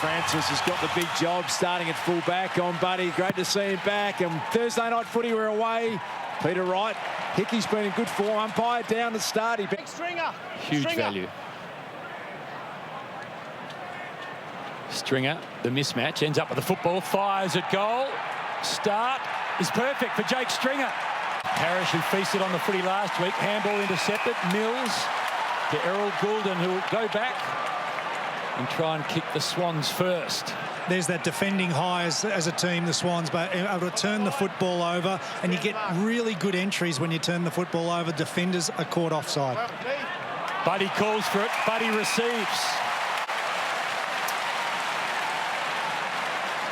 Francis has got the big job starting at full back on Buddy. Great to see him back. And Thursday night footy, we're away. Peter Wright. Hickey's been in good form. Umpire down to start. Stringer. Huge value. Stringer, the mismatch, ends up with the football, fires at goal. Start is perfect for Jake Stringer. Parrish, who feasted on the footy last week, handball intercepted. Mills to Errol Goulden, who will go back and try and kick the Swans first. There's that defending high as a team, the Swans, but able to turn the football over, and you get really good entries when you turn the football over. Defenders are caught offside. Buddy calls for it. Buddy receives.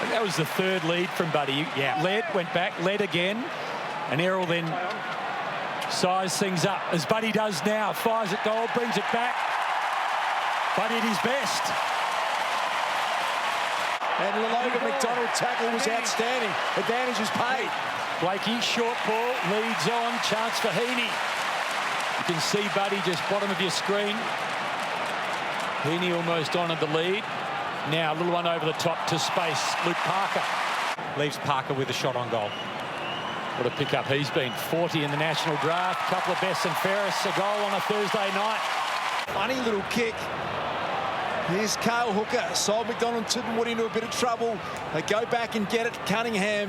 And that was the third lead from Buddy. Yeah. Led, went back, led again. And Errol then sized things up, as Buddy does now. Fires at goal, brings it back. Buddy at his best. And the Logan McDonald tackle was outstanding. Advantage is paid. Blakey, short ball, leads on. Chance for Heaney. You can see Buddy just bottom of your screen. Heaney almost honoured the lead. Now a little one over the top to space. Luke Parker. Leaves Parker with a shot on goal. What a pickup he's been. 40 in the national draft. Couple of Bess and Ferris. A goal on a Thursday night. Funny little kick. Here's Cale Hooker. Sold McDonald Tippenwood into a bit of trouble. They go back and get it. Cunningham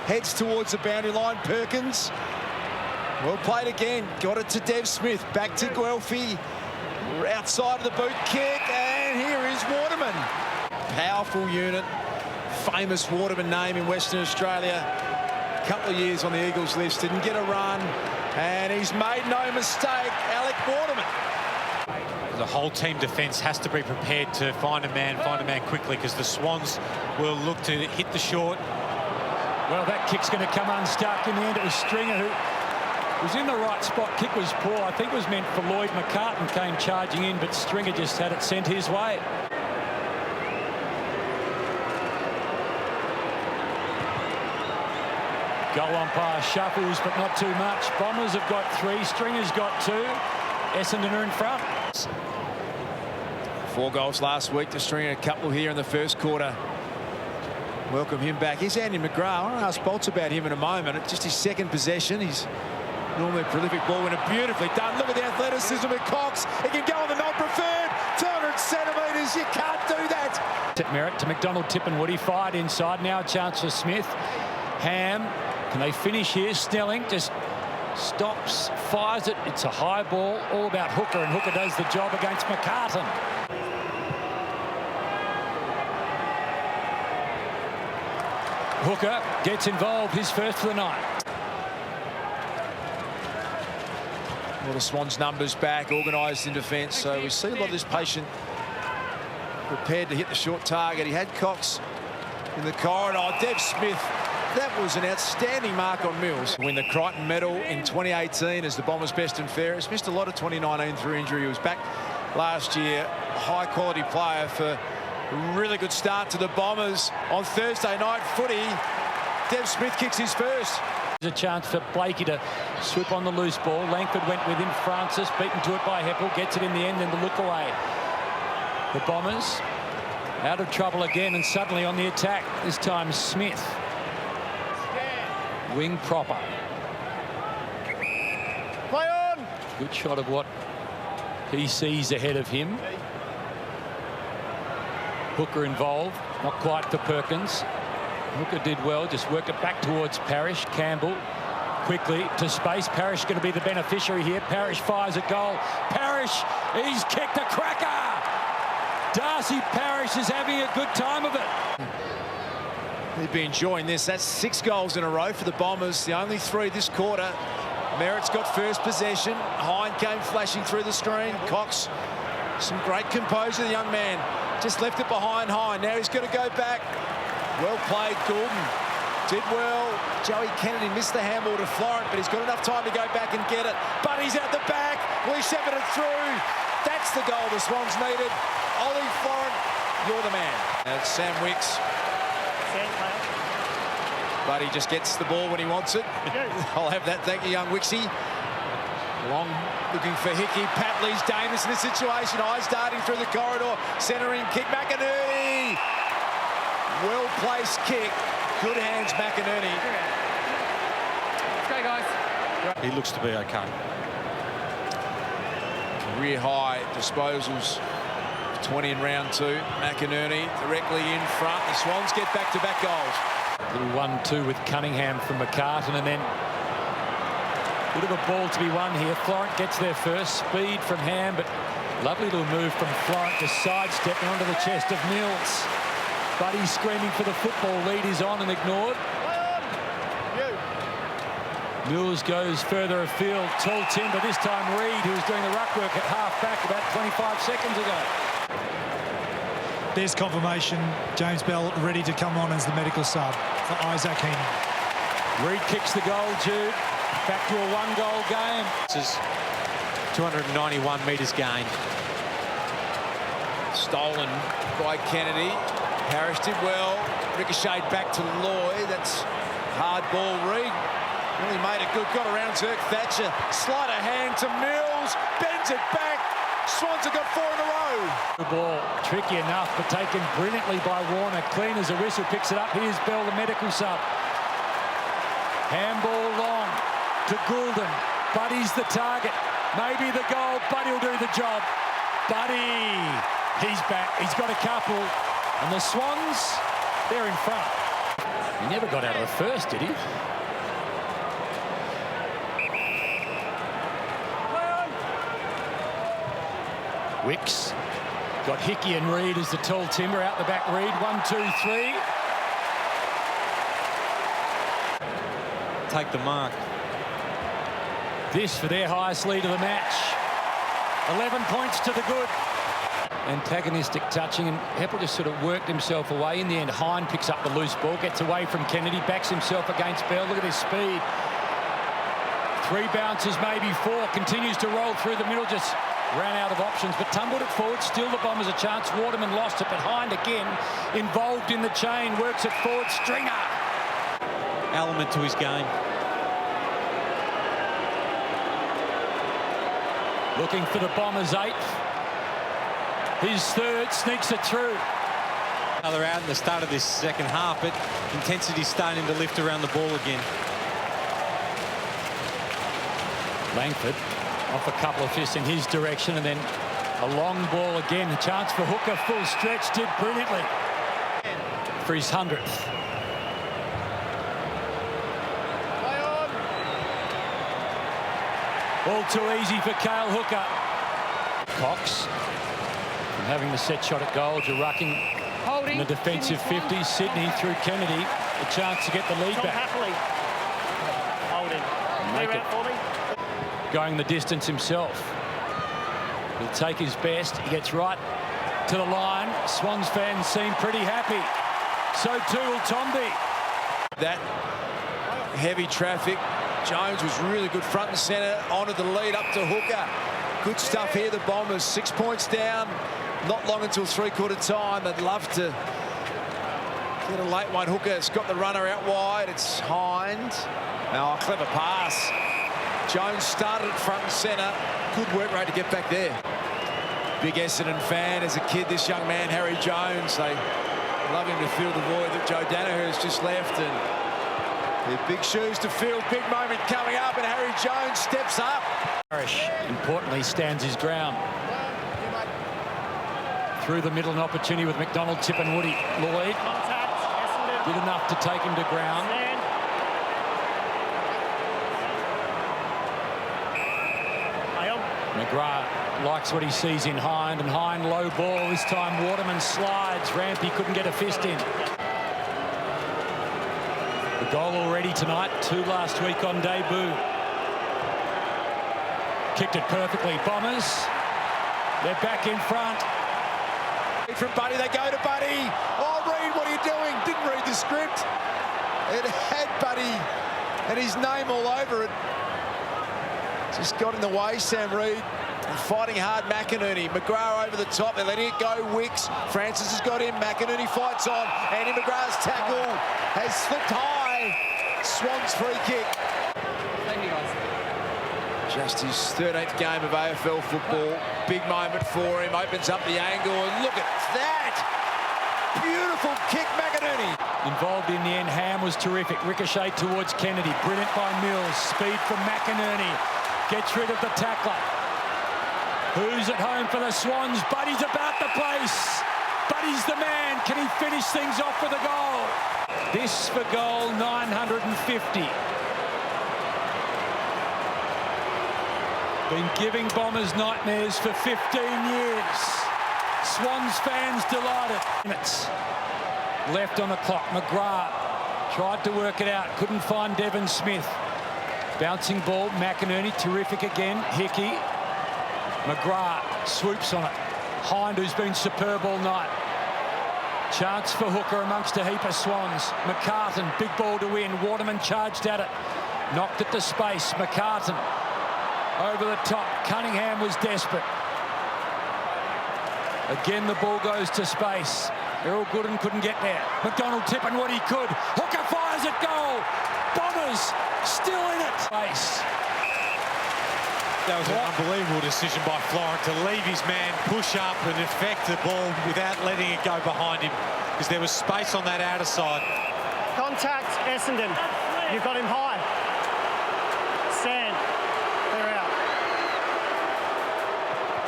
heads towards the boundary line. Perkins. Well played again. Got it to Dev Smith. Back to Guelphy. We're outside of the boot kick. And here is Waterman. Powerful unit. Famous Waterman name in Western Australia. Couple of years on the Eagles list, didn't get a run, and he's made no mistake. Alec Waterman. The whole team defence has to be prepared to find a man quickly, because the Swans will look to hit the short. Well, that kick's going to come unstuck. In the end, it was Stringer who was in the right spot. Kick was poor. I think it was meant for Lloyd. McCartan came charging in, but Stringer just had it sent his way. Goal umpire shuffles, but not too much. Bombers have got 3. Stringer's got 2. Essendon are in front. 4 goals last week to Stringer. A couple here in the first quarter. Welcome him back. Here's Andy McGrath. I want to ask Bolts about him in a moment. It's just his second possession. He's normally a prolific ball winner. Beautifully done. Look at the athleticism of Cox. He can go on the non-preferred. 200 centimetres. You can't do that. Merritt to McDonald, Tippenwood. He fired inside. Now a chance for Smith. Ham. Can they finish here? Snelling just stops, fires it. It's a high ball, all about Hooker, and Hooker does the job against McCartan. Hooker gets involved, his first for the night. Well, the Swans numbers back, organised in defence, so we see a lot of this patient prepared to hit the short target. He had Cox in the corridor. Dev Smith. That was an outstanding mark on Mills. Win the Crichton medal in 2018 as the Bombers' best and fairest. Missed a lot of 2019 through injury. He was back last year. High quality player for a really good start to the Bombers on Thursday night footy. Dev Smith kicks his first. There's a chance for Blakey to swoop on the loose ball. Langford went with him. Francis beaten to it by Heppel. Gets it in the end and the look away. The Bombers out of trouble again and suddenly on the attack. This time Smith. Wing proper. Play on. Good shot of what he sees ahead of him. Hooker involved, not quite for Perkins. Hooker did well, just worked it back towards Parrish. Campbell quickly to space. Parrish going to be the beneficiary here. Parrish fires a goal. Parrish, he's kicked a cracker. Darcy Parrish is having a good time of it. He'd be enjoying this. That's 6 goals in a row for the Bombers. The only 3 this quarter. Merritt's got first possession. Hind came flashing through the screen. Cox, some great composure, the young man. Just left it behind Hind. Now he's going to go back. Well played, Goulden. Did well. Joey Kennedy missed the handball to Florent, but he's got enough time to go back and get it. Buddy's out the back. We shepherded it through. That's the goal the Swans needed. Ollie Florent, you're the man. That's Sam Wicks. Buddy just gets the ball when he wants it. I'll have that, thank you, young Wixie. Long looking for Hickey. Patley's dangerous in this situation. Eyes darting through the corridor. Centering kick. McInerney. Well-placed kick. Good hands, McInerney. Let's go, guys. He looks to be okay. Career high disposals. 20 in round 2. McInerney directly in front. The Swans get back-to-back goals. Little 1-2 with Cunningham from McCartan, and then a bit of a ball to be won here. Florent gets there first. Speed from Ham, but lovely little move from Florent, just sidestepping onto the chest of Mills. Buddy screaming for the football. Lead is on and ignored. Mills goes further afield. Tall timber, this time Reid, who was doing the ruck work at half-back about 25 seconds ago. There's confirmation. James Bell ready to come on as the medical sub for Isaac Heaney. Reid kicks the goal, Jude. Back to a one-goal game. This is 291 metres gained. Stolen by Kennedy. Harris did well. Ricocheted back to Lloyd. That's hard ball. Reid really made it good. Got around Zirk Thatcher. Sleight of hand to Mills. Bends it back. Swans have got 4 in a row. The ball, tricky enough, but taken brilliantly by Warner. Clean as a whistle, picks it up. Here's Bell, the medical sub. Handball long to Goulden. Buddy's the target. Maybe the goal. Buddy will do the job. Buddy, he's back. He's got a couple. And the Swans, they're in front. He never got out of the first, did he? Wicks got Hickey and Reid as the tall timber out the back. Reid, 1, 2, 3. Take the mark. This for their highest lead of the match. 11 points to the good. Antagonistic touching, and Heppel just sort of worked himself away. In the end, Hine picks up the loose ball, gets away from Kennedy, backs himself against Bell. Look at his speed. 3 bounces, maybe 4. Continues to roll through the middle, just ran out of options, but tumbled it forward. Still the Bombers a chance. Waterman lost it, but Hind again involved in the chain. Works it forward. Stringer. Element to his game. Looking for the Bombers' 8th. His 3rd, sneaks it through. Another out in the start of this second half, but intensity's starting to lift around the ball again. Langford off a couple of fists in his direction, and then a long ball again. A chance for Hooker, full stretch, did brilliantly for his 100th. All too easy for Cale Hooker. Cox from having the set shot at goal, rucking in the defensive 50. Sydney through Kennedy, a chance to get the lead back. Holding. Make it. For me. Going the distance himself. He'll take his best. He gets right to the line. Swans fans seem pretty happy. So too will Tomby. That heavy traffic. Jones was really good front and centre. Honoured the lead up to Hooker. Good stuff here, the Bombers. 6 points down. Not long until 3/4 time. They'd love to get a late one. Hooker's got the runner out wide. It's Hind. Oh, clever pass. Jones started at front and centre. Good work rate to get back there. Big Essendon fan as a kid, this young man, Harry Jones. They love him to fill the void that Joe Danaher has just left. And they're big shoes to fill. Big moment coming up, and Harry Jones steps up. Parrish, importantly, stands his ground. Through the middle, an opportunity with McDonald, Tip and Woody. Lloyd did enough to take him to ground. McGrath likes what he sees in Hind, and Hind low ball. This time Waterman slides. Rampy couldn't get a fist in. The goal already tonight, 2 last week on debut. Kicked it perfectly. Bombers, they're back in front. From Buddy, they go to Buddy. Oh, Reid, what are you doing? Didn't read the script. It had Buddy and his name all over it. Just got in the way, Sam Reid. Fighting hard, McInerney. McGrath over the top. They're letting it go. Wicks. Francis has got him. McInerney fights on. Andy McGrath's tackle has slipped high. Swans free kick. Thank you, guys. Just his 13th game of AFL football. Big moment for him. Opens up the angle, and look at that. beautiful kick, McInerney. Involved in the end, Ham was terrific. Ricochet towards Kennedy. Brilliant by Mills. Speed from McInerney. Gets rid of the tackler. Who's at home for the Swans? Buddy's about the place. Buddy's the man. Can he finish things off with a goal? This for goal 950. Been giving Bombers nightmares for 15 years. Swans fans delighted. Minutes left on the clock. McGrath tried to work it out. Couldn't find Devon Smith. Bouncing ball. McInerney terrific again. Hickey. McGrath swoops on it. Hind, who's been superb all night. Chance for hooker amongst a heap of Swans. McCartan, big ball to win. Waterman charged at it. Knocked it to space. McCartan over the top. Cunningham was desperate. Again, the ball goes to space. Errol Gooden couldn't get there. McDonald tipping what he could. Hooker fires at goal. Bombers still in it. Space. That was an unbelievable decision by Florent to leave his man, push up and effect the ball without letting it go behind him, because there was space on that outer side. Contact Essendon. You've got him high. Stand. Clear out.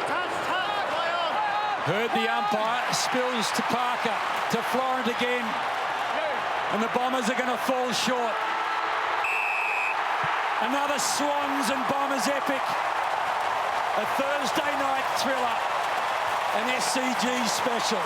Touch, play on. Heard the umpire. Spills to Parker. To Florent again. And the Bombers are going to fall short. Another Swans and Bombers epic. A Thursday night thriller. An SCG special.